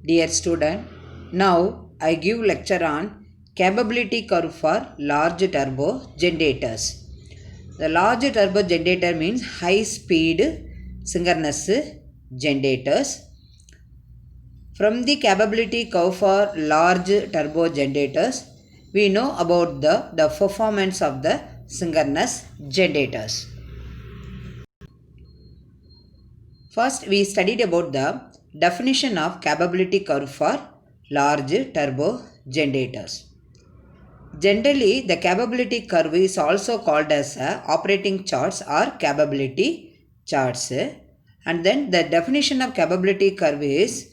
Dear student, now I give lecture on capability curve for large turbo generators. The large turbo generator means high speed synchronous generators. From the capability curve for large turbo generators, we know about the performance of the synchronous generators. First, we studied about the definition of capability curve for large turbo generators. Generally, the capability curve is also called as operating charts or capability charts. And then the definition of capability curve is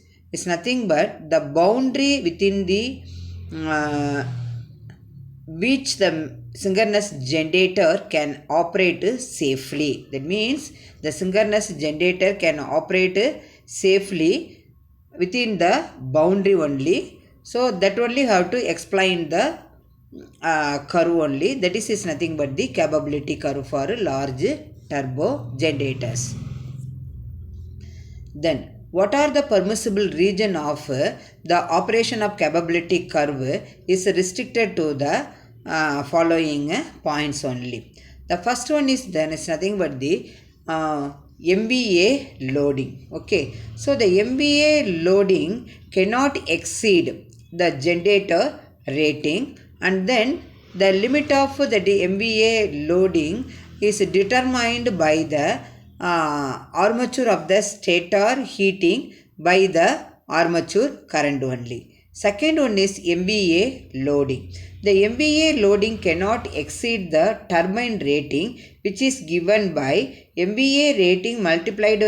nothing but the boundary within the which the synchronous generator can operate safely. That means the synchronous generator can operate safely within the boundary only. So that only have to explain the curve only. That is nothing but the capability curve for large turbo generators. Then what are the permissible region of the operation of capability curve is restricted to the following points only. The first one is then is nothing but the MVA loading. Okay, so the MVA loading cannot exceed the generator rating, and then the limit of the MVA loading is determined by the armature of the stator heating by the armature current only. Second one is MVA loading. The MVA loading cannot exceed the turbine rating, which is given by MVA rating multiplied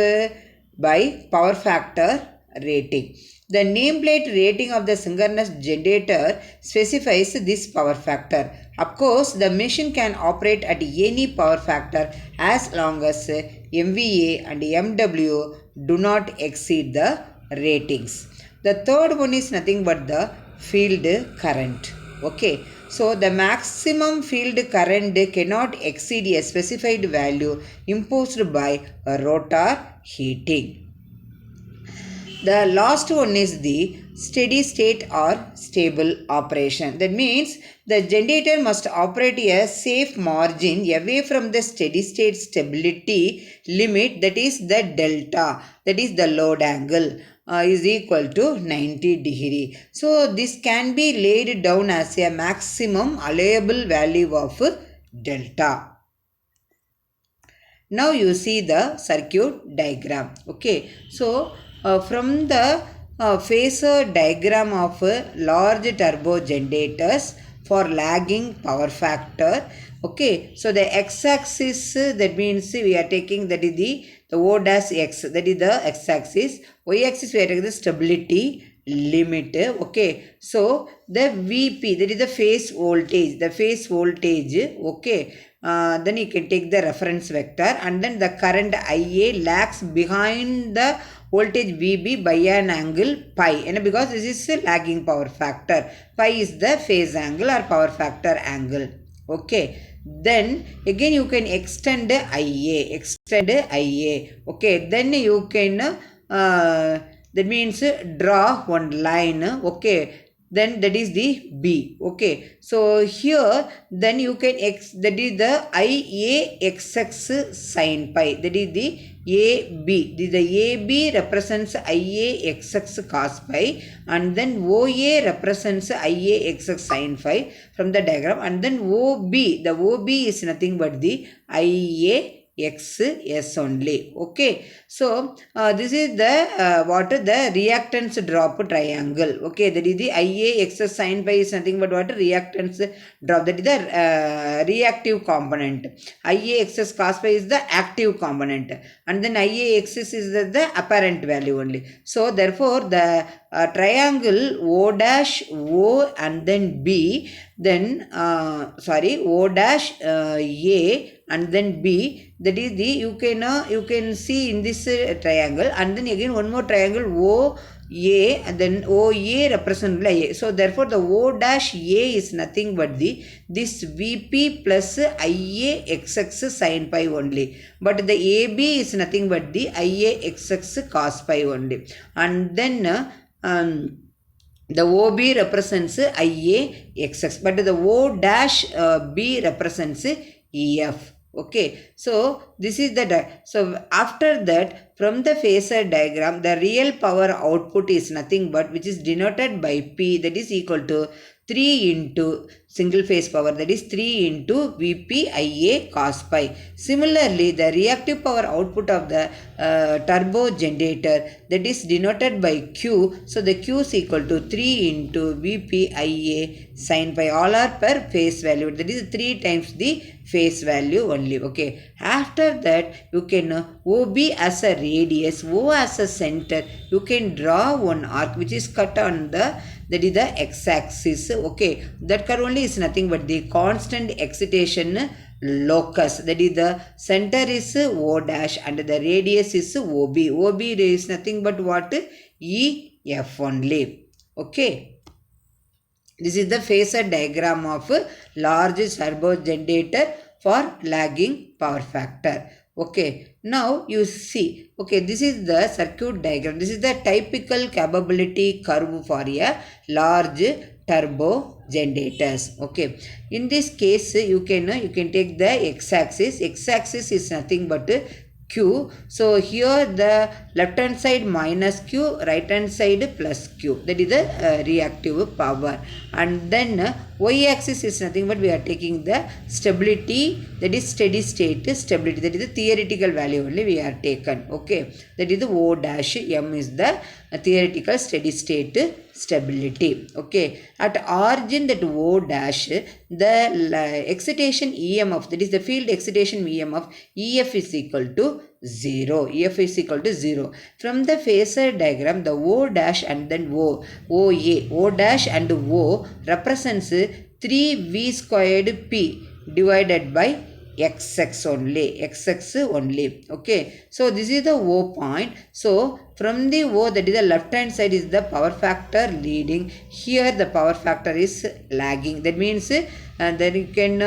by power factor rating. The nameplate rating of the synchronous generator specifies this power factor. Of course, the machine can operate at any power factor as long as MVA and MW do not exceed the ratings. The third one is nothing but the field current. Okay, so the maximum field current cannot exceed a specified value imposed by a rotor heating. The last one is the steady state or stable operation. That means the generator must operate a safe margin away from the steady state stability limit, that is the delta, that is the load angle is equal to 90 degree. So this can be laid down as a maximum allowable value of delta. Now you see the circuit diagram. Okay, so from the phasor diagram of large turbo generators for lagging power factor. Okay, so the x-axis, that means we are taking, that is the O dash x, that is the x-axis. Y-axis we are taking the stability limit. Okay, so the VP, that is the phase voltage, okay. Then you can take the reference vector, and then the current IA lags behind the voltage VB by an angle pi, and because this is a lagging power factor, pi is the phase angle or power factor angle. Okay, then again you can extend IA. Okay, then you can that means draw one line. Okay, then that is the B. Okay, so here then you can that is the IAXX sin pi, that is the AB. The AB represents IAXX cos pi, and then OA represents IAXX sin phi from the diagram, and then OB, the OB is nothing but the IAXS only. Okay, so this is the what the reactance drop triangle. Okay, that is the IAXS sin pi is nothing but what reactance drop, that is the reactive component. IAXS cos pi is the active component, and then IAXS is the apparent value only. So therefore the triangle O dash O and then B, then O dash A and then B, that is the you can see in this triangle, and then again one more triangle O A, and then OA represents A. So therefore the O dash A is nothing but this VP plus IAXX sin pi only, but the AB is nothing but the IAXX cos pi only, and then the OB represents IAXX, but the O dash B represents EF. Okay, so this is the so after that, from the phasor diagram, the real power output is nothing but, which is denoted by P, that is equal to 3 into single phase power, that is 3 into Vp Ia cos pi. Similarly, the reactive power output of the turbo generator, that is denoted by Q. So the Q is equal to 3 into Vp Ia sin pi. All are per phase value, that is 3 times the phase value only. Okay, after that you can OB as a radius, O as a center, you can draw one arc which is cut on the, that is the x-axis. Okay, that curve only is nothing but the constant excitation locus, that is the center is O dash and the radius is OB. OB is nothing but what? EF only. Okay, this is the phasor diagram of large turbo generator for lagging power factor. Okay, now you see, okay, this is the circuit diagram. This is the typical capability curve for a large turbo generators. Okay, in this case you can take the x-axis. X-axis is nothing but Q. So here the left hand side minus Q, right hand side plus Q, that is the reactive power. And then y axis is nothing but we are taking the stability, that is steady state stability, that is the theoretical value only we are taken. Okay, that is the O dash M is the theoretical steady state stability. Okay, at origin, that O dash, the excitation EMF, that is the field excitation EMF, EF is equal to 0. EF is equal to 0. From the phasor diagram, the O dash and then O dash and O represents 3V squared P divided by XX only. Okay, so this is the O point. So from the O, that is the left hand side, is the power factor leading. Here the power factor is lagging. That means then you can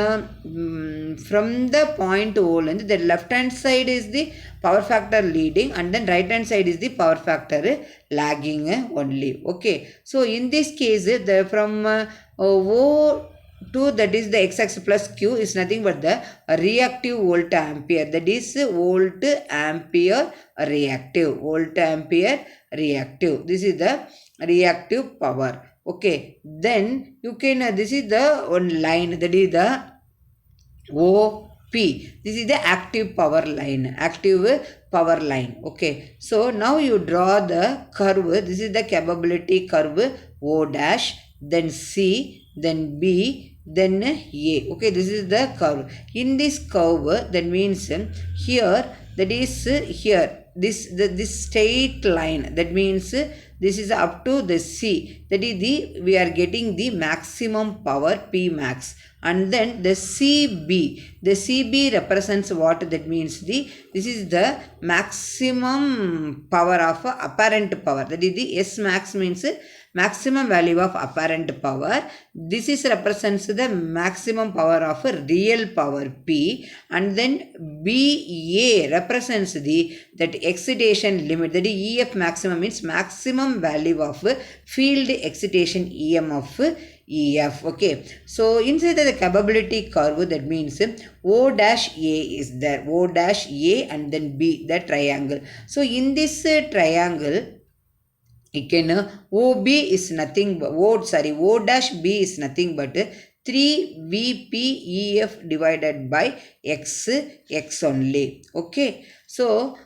from the point O, and the left hand side is the power factor leading, and then right hand side is the power factor lagging only. Okay, so in this case the from O to, that is the x-axis plus Q, is nothing but the reactive volt ampere, that is volt ampere reactive. This is the reactive power. Okay, then you can this is the one line, that is the OP. This is the active power line. Okay, so now you draw the curve. This is the capability curve, O dash, then C, then B, then A. Okay, this is the curve. In this curve, that means here, that is here, this straight line, that means this is up to the C, that is the, we are getting the maximum power P max. And then the CB represents what? That means this is the maximum power of apparent power, that is the S max means maximum value of apparent power. This is represents the maximum power of real power P. And then BA represents that excitation limit, that is EF maximum means maximum value of field excitation EMF EF. Okay, so inside the capability curve, that means O dash A is there, O dash A and then B, the triangle. So in this triangle, you can OB is nothing but O dash B is nothing but 3VPEF divided by X only. Okay, so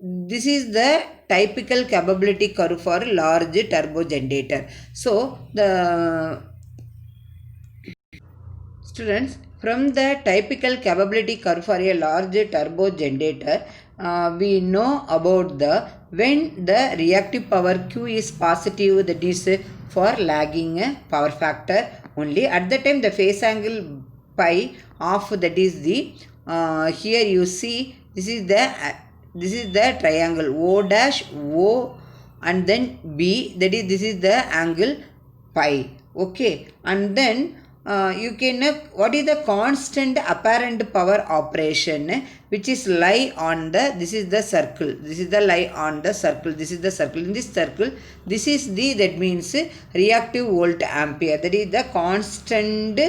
this is the typical capability curve for large turbo generator. So the students, from the typical capability curve for a large turbo generator, we know about the when the reactive power Q is positive, that is for lagging power factor only. At the time the phase angle pi of, that is the here you see this is the triangle O dash O and then B, that is this is the angle pi. Okay, and then you can what is the constant apparent power operation which is lie on the, this is the circle, this is the lie on the circle, this is the circle, in this circle this is the, that means reactive volt ampere, that is the constant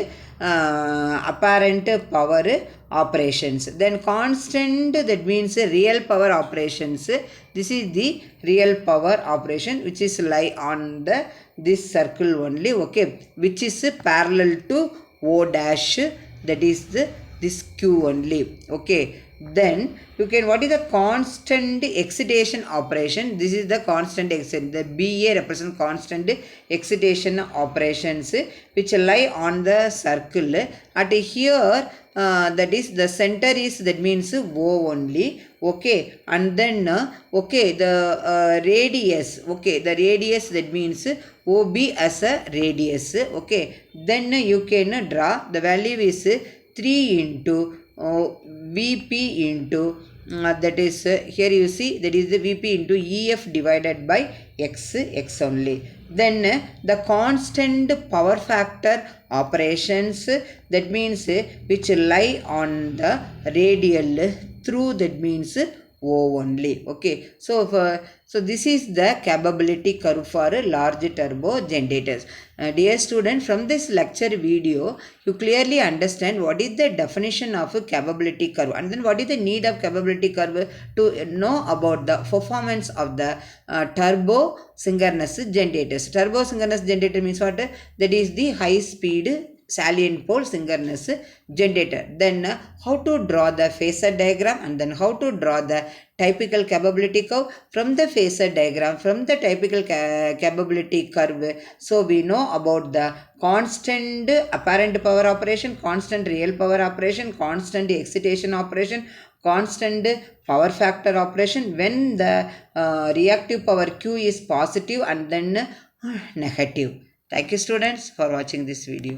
apparent power operations. Then constant, that means real power operations, this is the real power operation which is lie on the this circle only, okay, which is parallel to O dash, that is the this Q only, okay. Then you can, what is the constant excitation operation, this is the constant excitation, the BA represent constant excitation operations which lie on the circle at here, that is the center is, that means O only, okay. And then okay, the radius, okay, the radius, that means OB as a radius, okay. Then you can draw, the value is 3 into VP into that is here you see, that is the VP into EF divided by X only. Then the constant power factor operations, that means which lie on the radial through, that means O only, okay. So this is the capability curve for large turbo generators. Dear student, from this lecture video you clearly understand what is the definition of a capability curve, and then what is the need of capability curve to know about the performance of the turbo synchronous generators. Turbo synchronous generator means what? That is the high speed salient pole synchronous generator. Then how to draw the phasor diagram, and then how to draw the typical capability curve. From the phasor diagram, from the typical capability curve, so we know about the constant apparent power operation, constant real power operation, constant excitation operation, constant power factor operation when the reactive power Q is positive and then negative. Thank you students for watching this video.